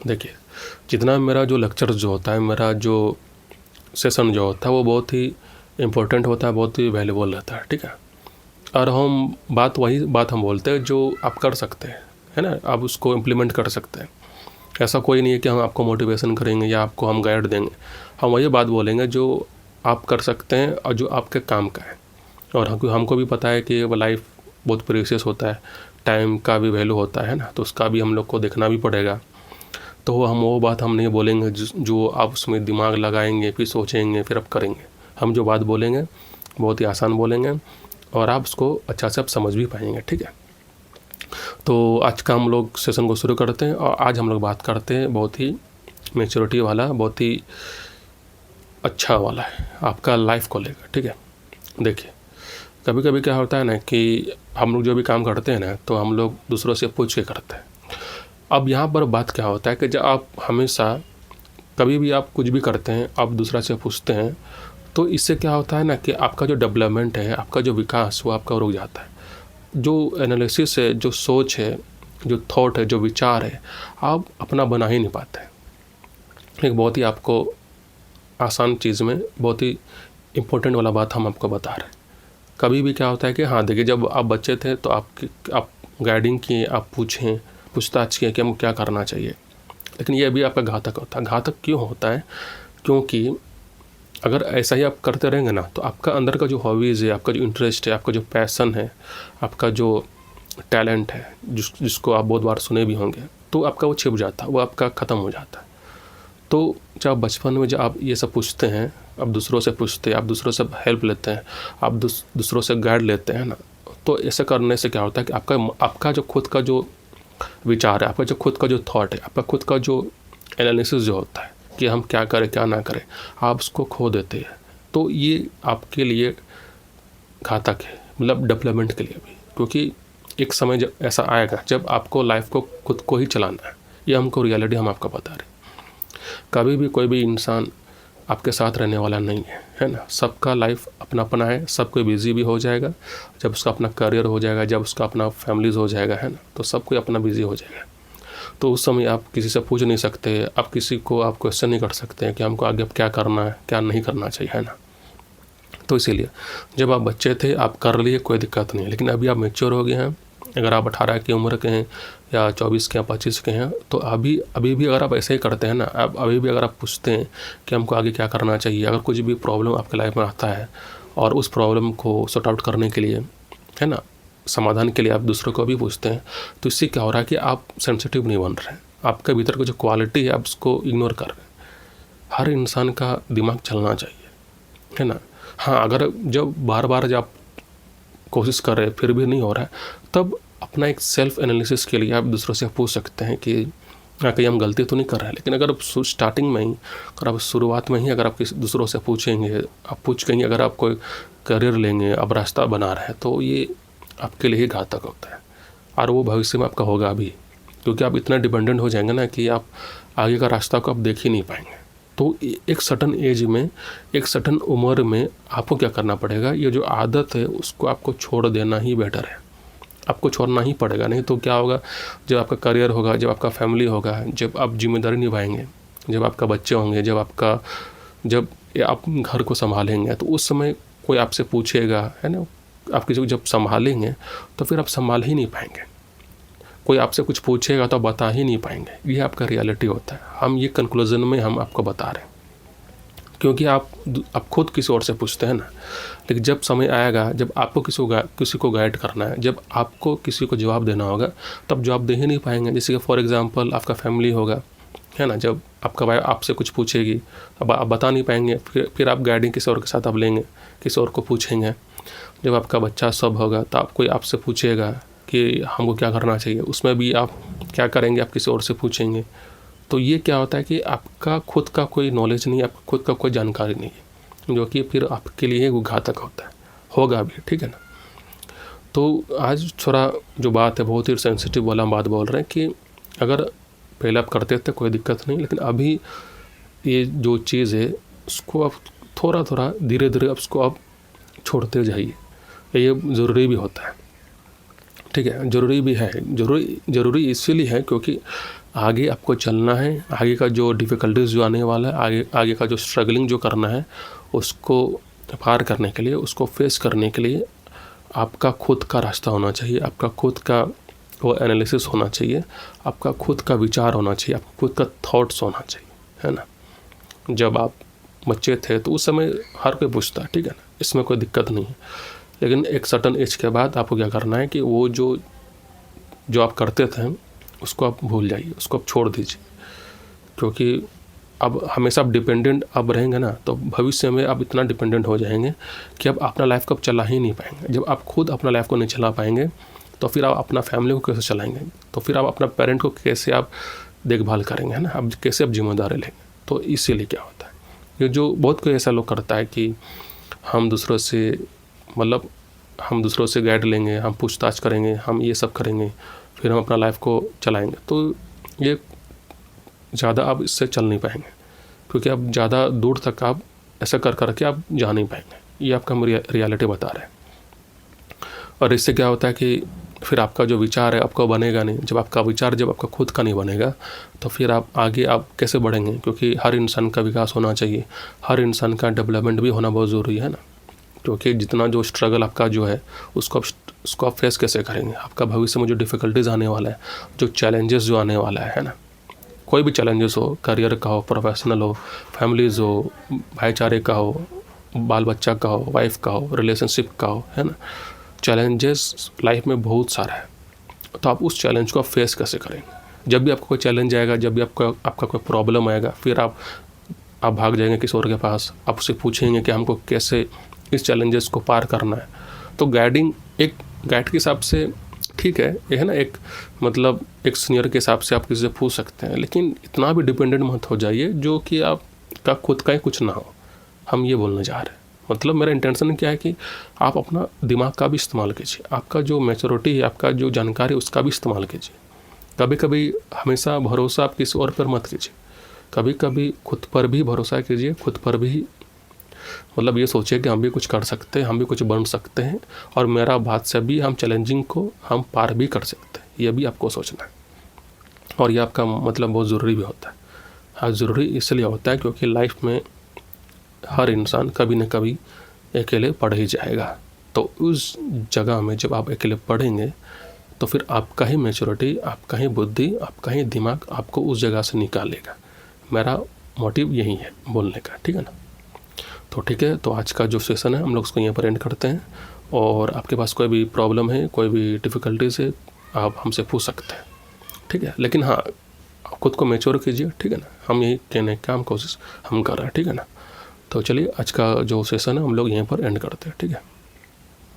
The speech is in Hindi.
देखिए, जितना मेरा जो लेक्चर जो होता है, मेरा जो सेशन जो होता है वो बहुत ही इम्पोर्टेंट होता है, बहुत ही वैल्यूबल रहता है, ठीक है। और हम वही बात हम बोलते हैं जो आप कर सकते हैं, है ना, आप उसको इम्प्लीमेंट कर सकते हैं। ऐसा कोई नहीं है कि हम आपको मोटिवेशन करेंगे या आपको हम गाइड देंगे, हम वही बात बोलेंगे जो आप कर सकते हैं और जो आपके काम का है। और हमको भी पता है कि लाइफ बहुत प्रीशियस होता है, टाइम का भी वैल्यू होता है ना, तो उसका भी हम लोग को देखना भी पड़ेगा। तो हम वो बात हम नहीं बोलेंगे जो आप उसमें दिमाग लगाएंगे, फिर सोचेंगे, फिर आप करेंगे। हम जो बात बोलेंगे बहुत ही आसान बोलेंगे और आप उसको अच्छा से आप समझ भी पाएंगे, ठीक है। तो आज का हम लोग सेशन को शुरू करते हैं और आज हम लोग बात करते हैं बहुत ही मैच्योरिटी वाला, बहुत ही अच्छा वाला है आपका लाइफ को लेकर, ठीक है। देखिए, कभी कभी क्या होता है ना कि हम लोग जो भी काम करते हैं ना, तो हम लोग दूसरों से पूछ के करते हैं। अब यहाँ पर बात क्या होता है कि जब आप हमेशा कभी भी आप कुछ भी करते हैं, आप दूसरा से पूछते हैं, तो इससे क्या होता है ना कि आपका जो डेवलपमेंट है, आपका जो विकास, वो आपका रुक जाता है। जो एनालिसिस है, जो सोच है, जो थॉट है, जो विचार है, आप अपना बना ही नहीं पाते। एक बहुत ही आपको आसान चीज़ में बहुत ही इम्पोर्टेंट वाला बात हम आपको बता रहे हैं। कभी भी क्या होता है कि हाँ देखिए, जब आप बच्चे थे तो आप गाइडिंग किए, आप पूछताछ किए कि हमको क्या करना चाहिए, लेकिन ये भी आपका घातक होता है। घातक क्यों होता है? क्योंकि अगर ऐसा ही आप करते रहेंगे ना, तो आपका अंदर का जो हॉबीज़ है, आपका जो इंटरेस्ट है, आपका जो पैसन है, आपका जो टैलेंट है, जिसको आप बहुत बार सुने भी होंगे, तो आपका वो छिप जाता है, वो आपका ख़त्म हो जाता है। तो जब बचपन में जब आप ये सब पूछते हैं, आप दूसरों से पूछते हैं, आप दूसरों से हेल्प लेते हैं, आप दूसरों से गाइड लेते हैं ना, तो ऐसे करने से क्या होता है कि आपका जो खुद का जो विचार है, आपका जो खुद का जो थॉट है, आपका खुद का जो एनालिसिस जो होता है कि हम क्या करें क्या ना करें, आप उसको खो देते हैं। तो ये आपके लिए घातक है, मतलब डेवलपमेंट के लिए भी, क्योंकि एक समय जब ऐसा आएगा जब आपको लाइफ को खुद को ही चलाना है। ये हमको रियलिटी हम आपको बता रहे। कभी भी कोई भी इंसान आपके साथ रहने वाला नहीं है ना। सबका लाइफ अपना अपना है, सब कोई बिज़ी भी हो जाएगा। जब उसका अपना करियर हो जाएगा, जब उसका अपना फैमिलीज़ हो जाएगा, है ना, तो सब कोई अपना बिज़ी हो जाएगा। तो उस समय आप किसी से पूछ नहीं सकते, आप किसी को आप क्वेश्चन नहीं कर सकते हैं कि हमको आगे क्या करना है, क्या नहीं करना चाहिए, है ना। तो इसीलिए जब आप बच्चे थे आप कर लिए, कोई दिक्कत नहीं है, लेकिन अभी आप मैच्योर हो गए हैं। अगर आप 18 की उम्र के हैं या 24 के या 25 के हैं, तो अभी भी अगर आप ऐसे ही करते हैं ना, आप अभी भी अगर आप पूछते हैं कि हमको आगे क्या करना चाहिए, अगर कुछ भी प्रॉब्लम आपके लाइफ में आता है और उस प्रॉब्लम को सॉर्ट आउट करने के लिए, है ना, समाधान के लिए आप दूसरों को भी पूछते हैं, तो इससे क्या हो रहा है कि आप सेंसिटिव नहीं बन रहे हैं। आपके भीतर की जो क्वालिटी है आप उसको इग्नोर कर रहे हैं। हर इंसान का दिमाग चलना चाहिए, है ना। हाँ, अगर जब बार बार जब आप कोशिश कर रहे हैं फिर भी नहीं हो रहा है, तब अपना एक सेल्फ एनालिसिस के लिए आप दूसरों से पूछ सकते हैं कि कहीं हम गलती तो नहीं कर रहे हैं। लेकिन अगर स्टार्टिंग में ही, अगर आप शुरुआत में ही अगर आप किसी दूसरों से पूछेंगे, आप पूछ कहीं अगर आप कोई करियर लेंगे, आप रास्ता बना रहे हैं, तो ये आपके लिए ही घातक होता है। और वो भविष्य में आपका होगा भी, क्योंकि आप इतना डिपेंडेंट हो जाएंगे ना कि आप आगे का रास्ता को आप देख ही नहीं पाएंगे। तो एक सर्टन एज में, एक सर्टन उम्र में आपको क्या करना पड़ेगा, ये जो आदत है उसको आपको छोड़ देना ही बेटर है। आपको छोड़ना ही पड़ेगा, नहीं तो क्या होगा, जब आपका करियर होगा, जब आपका फैमिली होगा, जब आप जिम्मेदारी निभाएंगे, जब आपका बच्चे होंगे, जब आप घर को संभालेंगे, तो उस समय कोई आपसे पूछेगा, है ना, आप किसी को जब संभालेंगे तो फिर आप संभाल ही नहीं पाएंगे। कोई आपसे कुछ पूछेगा तो आप बता ही नहीं पाएंगे। ये आपका रियलिटी होता है। हम ये कंक्लूजन में हम आपको बता रहे हैं, क्योंकि आप खुद किसी और से पूछते हैं ना, लेकिन जब समय आएगा, जब आपको किसी को गाइड करना है, जब आपको किसी को जवाब देना होगा, तब जवाब दे ही नहीं पाएंगे। जैसे कि फॉर एग्जांपल आपका फैमिली होगा, है ना, जब आपका वाइफ आपसे कुछ पूछेगी, अब आप बता नहीं पाएंगे, फिर आप गाइडिंग किसी और के साथ आप लेंगे, किसी और को पूछेंगे। जब आपका बच्चा सब होगा तो कोई आपसे पूछेगा कि हमको क्या करना चाहिए, उसमें भी आप क्या करेंगे, आप किसी और से पूछेंगे। तो ये क्या होता है कि आपका खुद का कोई नॉलेज नहीं है, आपका खुद का कोई जानकारी नहीं है, जो कि फिर आपके लिए वो घातक होता है, होगा भी, ठीक है ना। तो आज थोड़ा जो बात है बहुत ही सेंसिटिव वाला बात बोल रहे हैं कि अगर पहले आप करते थे कोई दिक्कत नहीं, लेकिन अभी ये जो चीज़ है उसको आप थोड़ा थोड़ा धीरे धीरे उसको आप छोड़ते जाइए। ये ज़रूरी भी होता है, ठीक है, ज़रूरी भी है। ज़रूरी इसीलिए है क्योंकि आगे आपको चलना है, आगे का जो डिफ़िकल्टीज़ जो आने वाला है, आगे का जो स्ट्रगलिंग जो करना है, उसको पार करने के लिए, उसको फेस करने के लिए आपका खुद का रास्ता होना चाहिए, आपका खुद का वो एनालिसिस होना चाहिए, आपका खुद का विचार होना चाहिए, आपका खुद का थॉट्स होना चाहिए, है ना। जब आप बच्चे थे तो उस समय हर कोई पूछता है, ठीक है ना, इसमें कोई दिक्कत नहीं है। लेकिन एक सर्टन एज के बाद आपको क्या करना है कि वो जो आप करते थे उसको आप भूल जाइए, उसको आप छोड़ दीजिए, क्योंकि अब हमेशा आप डिपेंडेंट अब रहेंगे ना, तो भविष्य में आप इतना डिपेंडेंट हो जाएंगे कि अब अपना लाइफ को आप चला ही नहीं पाएंगे। जब आप खुद अपना लाइफ को नहीं चला पाएंगे तो फिर आप अपना फैमिली को कैसे चलाएंगे, तो फिर आप अपना पेरेंट को कैसे आप देखभाल करेंगे, है ना, अब कैसे आप जिम्मेदारी लेंगे। तो इसीलिए क्या होता है, ये जो बहुत कोई ऐसा लोग करता है कि हम दूसरों से गाइड लेंगे, हम पूछताछ करेंगे, हम ये सब करेंगे, फिर हम अपना लाइफ को चलाएंगे। तो ये ज़्यादा आप इससे चल नहीं पाएंगे, क्योंकि आप ज़्यादा दूर तक आप ऐसा करके आप जा नहीं पाएंगे। ये आपका रियलिटी बता रहा है। और इससे क्या होता है कि फिर आपका जो विचार है आपका बनेगा नहीं। जब आपका खुद का नहीं बनेगा तो फिर आप आगे आप कैसे बढ़ेंगे, क्योंकि हर इंसान का विकास होना चाहिए, हर इंसान का डेवलपमेंट भी होना बहुत ज़रूरी है ना। क्योंकि जितना जो स्ट्रगल आपका जो है उसको आप फेस कैसे करेंगे, आपका भविष्य में जो डिफ़िकल्टीज़ आने वाला है, जो चैलेंजेस जो आने वाला है ना, कोई भी चैलेंजेस हो, करियर का हो, प्रोफेशनल हो, फैमिलीज़ हो, भाईचारे का हो, बाल बच्चा का हो, वाइफ का हो, रिलेशनशिप का हो, है ना। चैलेंजेस लाइफ में बहुत सारा है, तो आप उस चैलेंज को आप फेस कैसे करेंगे। जब भी आपको कोई चैलेंज आएगा, जब भी आपका कोई प्रॉब्लम आएगा, फिर आप भाग जाएंगे किसी और के पास, आप उससे पूछेंगे कि हमको कैसे इस चैलेंजेस को पार करना है। तो गाइड के हिसाब से ठीक है, ये है ना, एक मतलब एक सीनियर के हिसाब से आप किसी से पूछ सकते हैं, लेकिन इतना भी डिपेंडेंट मत हो जाइए जो कि आपका खुद का ही कुछ ना हो। हम ये बोलने जा रहे हैं, मतलब मेरा इंटेंशन क्या है कि आप अपना दिमाग का भी इस्तेमाल कीजिए, आपका जो मैच्योरिटी है, आपका जो जानकारी है उसका भी इस्तेमाल कीजिए। कभी कभी हमेशा भरोसा आप किसी और पर मत कीजिए, कभी कभी खुद पर भी भरोसा कीजिए, खुद पर भी मतलब ये सोचिए कि हम भी कुछ कर सकते हैं, हम भी कुछ बन सकते हैं, और मेरा बात से भी हम चैलेंजिंग को हम पार भी कर सकते हैं। ये भी आपको सोचना है, और ये आपका मतलब बहुत ज़रूरी भी होता है। हाँ, ज़रूरी इसलिए होता है क्योंकि लाइफ में हर इंसान कभी न कभी अकेले पड़ ही जाएगा। तो उस जगह में जब आप अकेले पढ़ेंगे तो फिर आपका ही मैच्योरिटी, आपका ही बुद्धि, आपका ही दिमाग आपको उस जगह से निकालेगा। मेरा मोटिव यही है बोलने का, ठीक है ना। तो ठीक है, तो आज का जो सेशन है हम लोग उसको यहाँ पर एंड करते हैं। और आपके पास कोई भी प्रॉब्लम है, कोई भी डिफ़िकल्टीज़ है, आप हमसे पूछ सकते हैं, ठीक है। लेकिन हाँ, खुद को मैच्योर कीजिए, ठीक है ना। हम यही कहने का हम कोशिश हम कर रहे हैं, ठीक है ना। तो चलिए आज का जो सेशन है हम लोग यहीं पर एंड करते हैं, ठीक है।